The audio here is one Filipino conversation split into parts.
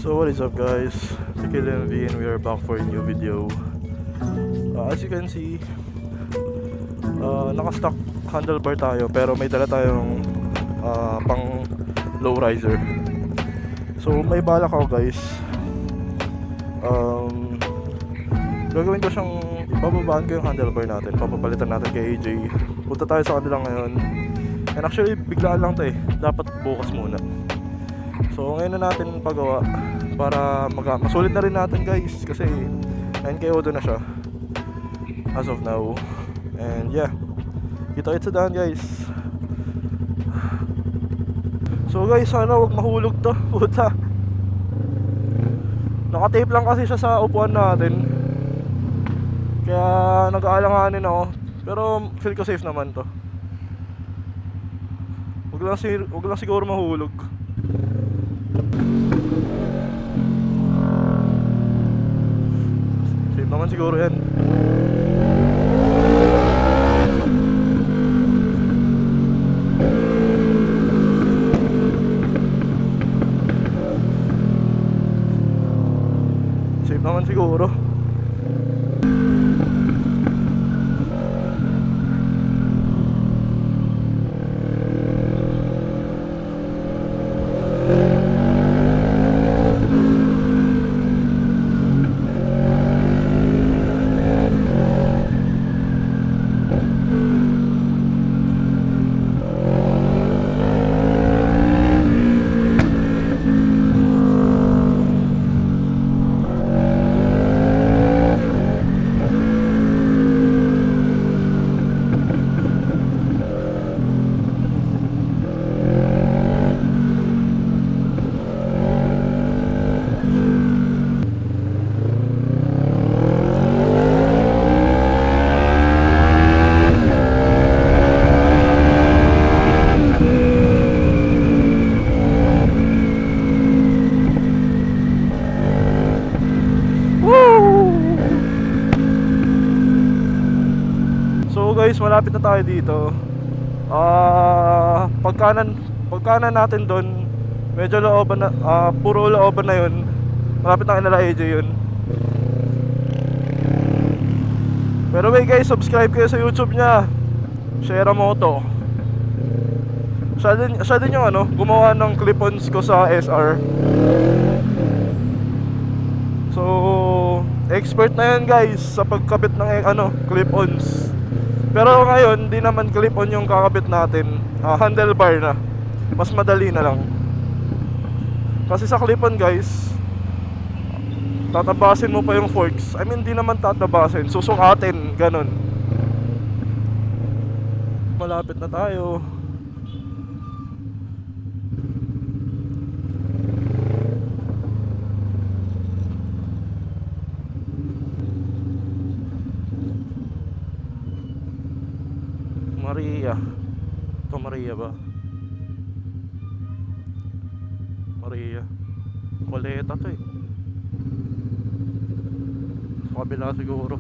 So what is up guys, KLMV and we are back for a new video. As you can see, naka-stock handlebar tayo pero may dala tayong pang low riser. So may balak ako guys, gagawin ko siyang bababaan ko yung handlebar natin, papapalitan natin kay AJ. Punta tayo sa kanila ngayon. And actually biglaan lang to dapat bukas muna. So ngayon na natin pagawa para masulit na rin natin guys, kasi 9K auto na siya as of now. And yeah, kita-kita daan guys. So guys, sana wag mahulog to. Puta, naka-tape lang kasi siya sa upuan natin, kaya nag-aalanganin ako. Pero feel ko safe naman to. Wag lang siguro mahulog. Safe naman siguro yan. Safe naman siguro. Guys, malapit na tayo dito. Pagkanan natin doon, medyo looban na, puro looban na yun. Malapit na kanila AJ yun. Pero wait guys, subscribe kayo sa YouTube niya, Sheramoto. Siya din yung gumawa ng clip-ons ko sa SR. So expert na yan guys sa pagkabit ng clip-ons. Pero ngayon, di naman clip-on yung kakabit natin, handlebar na. Mas madali na lang. Kasi sa clip-on guys, tatabasin mo pa yung forks. I mean, di naman tatabasin, susukatin, ganun. Malapit na tayo. Maria. Ito Maria ba? Maria. Coleta to sa kabila siguro.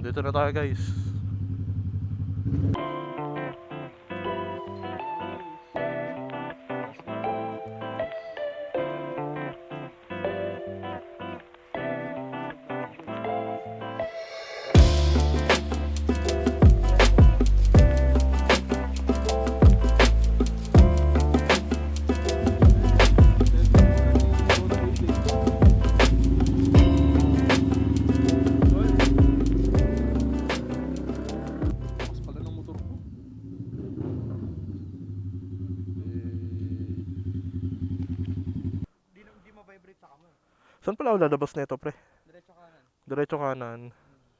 Dito na tayo guys. Saan pala ako lalabas nito pre? Diretso kanan. Diretso kanan.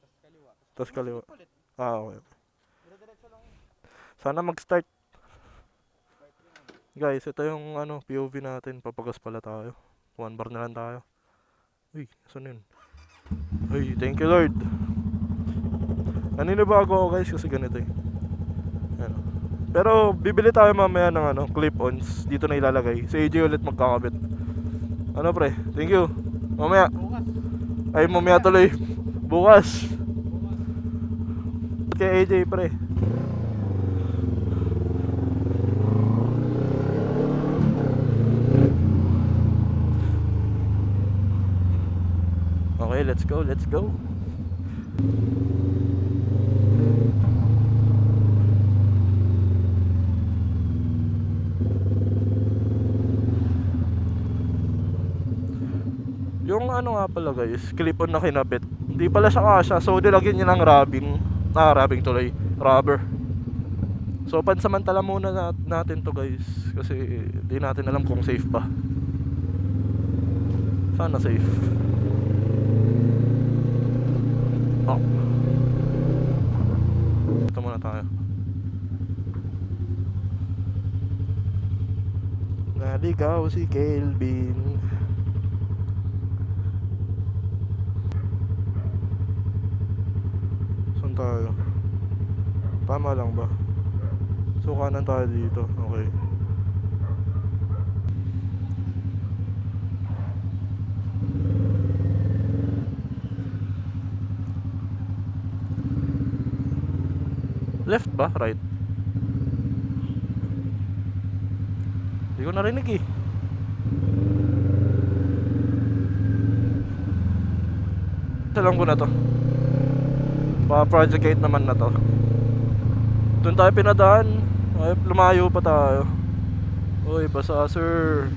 Tas kaliwa. Tapos kaliwa. Ulit. Okay. Diretso lang. Sana mag-start. Guys, ito yung POV natin. Papagas pala tayo. 1 bar na lang tayo. Uy, saan yun? Uy, thank you Lord. Naninibago ako guys kasi ganito Ano. Pero bibili tayo mamaya ng ano, clip-ons. Dito na ilalagay. Si AJ ulit magkakabit. Ano pre? Thank you. Mamaya. Bukas. Ay mamaya tuloy. Bukas. Kay AJ pre. Okay, let's go, let's go. Yung ano nga pala guys, clip-on na kinabit. Hindi pala siya kasya, so nilagyan niya ng rubbing. Rubbing tuloy, rubber. So pansamantala muna natin to guys, kasi di natin alam kung safe pa. Sana safe. Oh. Ito muna tayo. Naligaw si Kelvin. Saan tayo? Tama lang ba? So kanan tayo dito. Okay. Left ba? Right? Hindi ko narinig eh. Alam ko na to. Pa-project 8 naman na to. Doon tayo pinadaan. Ay, lumayo pa tayo. Uy, basa sir.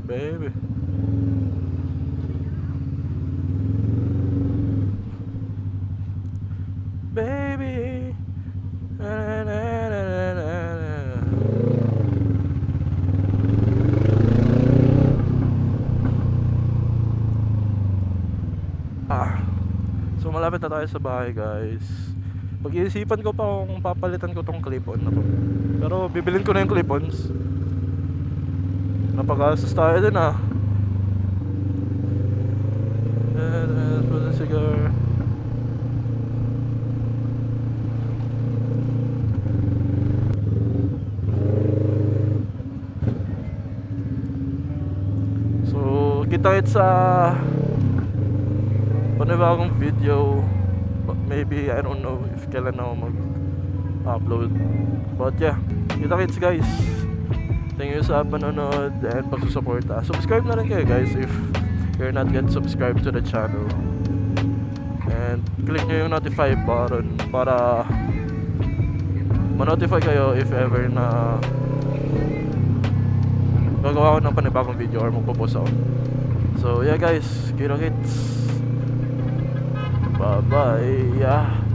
Baby. Baby. Na, na, na, na, na, na. So malapit na tayo sa bahay guys. Pag-iisipan ko pa kung papalitan ko tong clip-on na to. Pero bibilin ko na yung clip-ons. Napag-asos tayo din ah. Put a cigar. So kita-kits sa panibagong video. Maybe, I don't know if kailan ako mag-upload. But yeah, kita-kits guys. Thank you sa panonood and pagsusuporta. Subscribe na rin kayo guys if you're not yet subscribed to the channel. And click nyo yung notify button para ma-notify kayo if ever na gagawa ko ng panibagong video or magpo-post ako. So yeah guys, kita-kits. Bye bye. Yeah.